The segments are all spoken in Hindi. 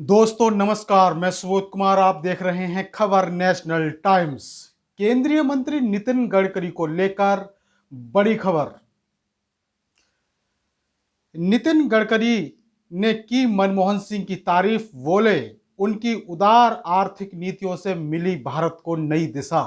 दोस्तों नमस्कार, मैं सुबोध कुमार। आप देख रहे हैं खबर नेशनल टाइम्स। केंद्रीय मंत्री नितिन गडकरी को लेकर बड़ी खबर। नितिन गडकरी ने की मनमोहन सिंह की तारीफ, बोले उनकी उदार आर्थिक नीतियों से मिली भारत को नई दिशा।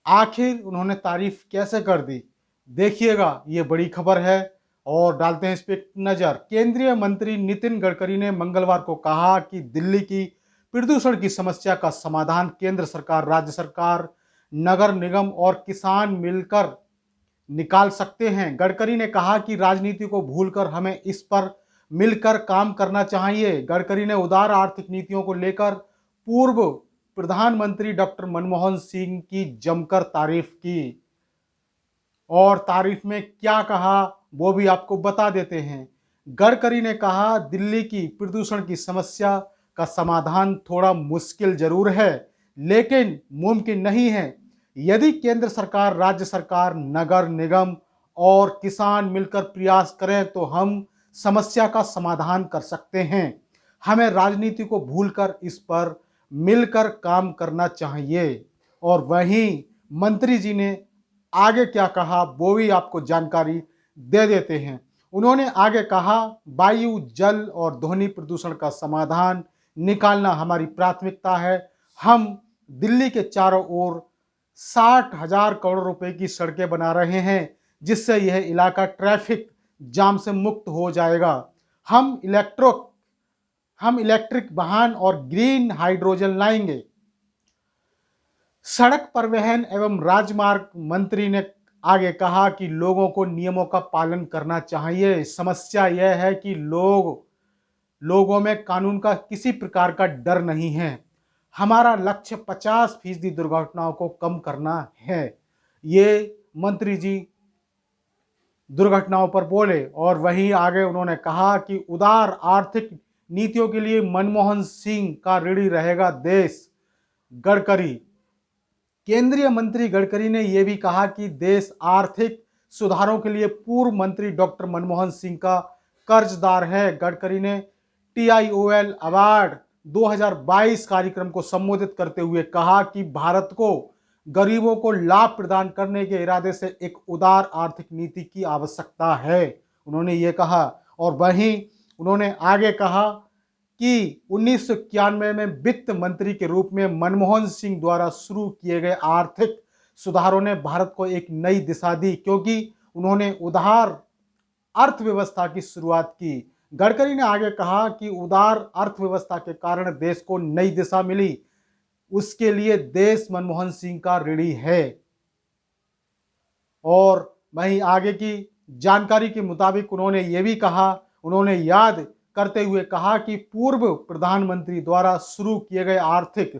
आखिर उन्होंने तारीफ कैसे कर दी, देखिएगा, ये बड़ी खबर है और डालते हैं इस पे एक नजर। केंद्रीय मंत्री नितिन गडकरी ने मंगलवार को कहा कि दिल्ली की प्रदूषण की समस्या का समाधान केंद्र सरकार, राज्य सरकार, नगर निगम और किसान मिलकर निकाल सकते हैं। गडकरी ने कहा कि राजनीति को भूलकर हमें इस पर मिलकर काम करना चाहिए। गडकरी ने उदार आर्थिक नीतियों को लेकर पूर्व प्रधानमंत्री डॉक्टर मनमोहन सिंह की जमकर तारीफ की और तारीफ में क्या कहा वो भी आपको बता देते हैं। गडकरी ने कहा, दिल्ली की प्रदूषण की समस्या का समाधान थोड़ा मुश्किल जरूर है, लेकिन मुमकिन नहीं है। यदि केंद्र सरकार, राज्य सरकार, नगर निगम और किसान मिलकर प्रयास करें तो हम समस्या का समाधान कर सकते हैं। हमें राजनीति को भूलकर इस पर मिलकर काम करना चाहिए। और वहीं मंत्री जी ने आगे क्या कहा वो भी आपको जानकारी दे देते हैं। उन्होंने आगे कहा, वायु, जल और ध्वनि प्रदूषण का समाधान निकालना हमारी प्राथमिकता है। हम दिल्ली के चारों ओर 60,000 करोड़ रुपए की सड़कें बना रहे हैं, जिससे यह इलाका ट्रैफिक जाम से मुक्त हो जाएगा। हम इलेक्ट्रिक वाहन और ग्रीन हाइड्रोजन लाएंगे। सड़क परिवहन एवं राजमार्ग मंत्री ने आगे कहा कि लोगों को नियमों का पालन करना चाहिए। समस्या यह है कि लोगों में कानून का किसी प्रकार का डर नहीं है। हमारा लक्ष्य 50% दुर्घटनाओं को कम करना है। ये मंत्री जी दुर्घटनाओं पर बोले। और वहीं आगे उन्होंने कहा कि उदार आर्थिक नीतियों के लिए मनमोहन सिंह का ऋणी रहेगा देश। गडकरी, केंद्रीय मंत्री गडकरी ने यह भी कहा कि देश आर्थिक सुधारों के लिए पूर्व मंत्री डॉक्टर मनमोहन सिंह का कर्जदार है। गडकरी ने TIOL अवार्ड 2022 कार्यक्रम को संबोधित करते हुए कहा कि भारत को गरीबों को लाभ प्रदान करने के इरादे से एक उदार आर्थिक नीति की आवश्यकता है, उन्होंने ये कहा। और वहीं उन्होंने आगे कहा कि 1991 में वित्त मंत्री के रूप में मनमोहन सिंह द्वारा शुरू किए गए आर्थिक सुधारों ने भारत को एक नई दिशा दी, क्योंकि उन्होंने उदार अर्थव्यवस्था की शुरुआत की। गडकरी ने आगे कहा कि उदार अर्थव्यवस्था के कारण देश को नई दिशा मिली, उसके लिए देश मनमोहन सिंह का ऋणी है। और वहीं आगे की जानकारी के मुताबिक उन्होंने ये भी कहा, उन्होंने याद करते हुए कहा कि पूर्व प्रधानमंत्री द्वारा शुरू किए गए आर्थिक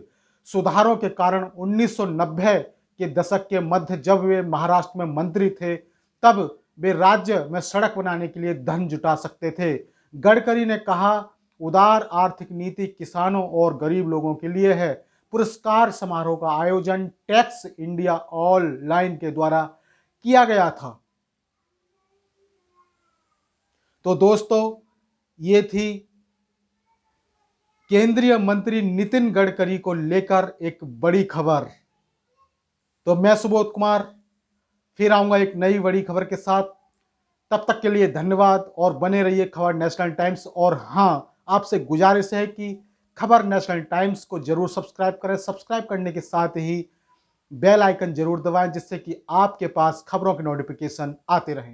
सुधारों के कारण 1990 के दशक के मध्य जब वे महाराष्ट्र में मंत्री थे, तब वे राज्य में सड़क बनाने के लिए धन जुटा सकते थे। गडकरी ने कहा, उदार आर्थिक नीति किसानों और गरीब लोगों के लिए है। पुरस्कार समारोह का आयोजन टैक्स इंडिया ऑनलाइन के द्वारा किया गया था। तो दोस्तों, ये थी केंद्रीय मंत्री नितिन गडकरी को लेकर एक बड़ी खबर। तो मैं सुबोध कुमार फिर आऊंगा एक नई बड़ी खबर के साथ। तब तक के लिए धन्यवाद और बने रहिए खबर नेशनल टाइम्स। और हाँ, आपसे गुजारिश है कि खबर नेशनल टाइम्स को जरूर सब्सक्राइब करें। सब्सक्राइब करने के साथ ही बेल आइकन जरूर दबाएं, जिससे कि आपके पास खबरों के नोटिफिकेशन आते रहें।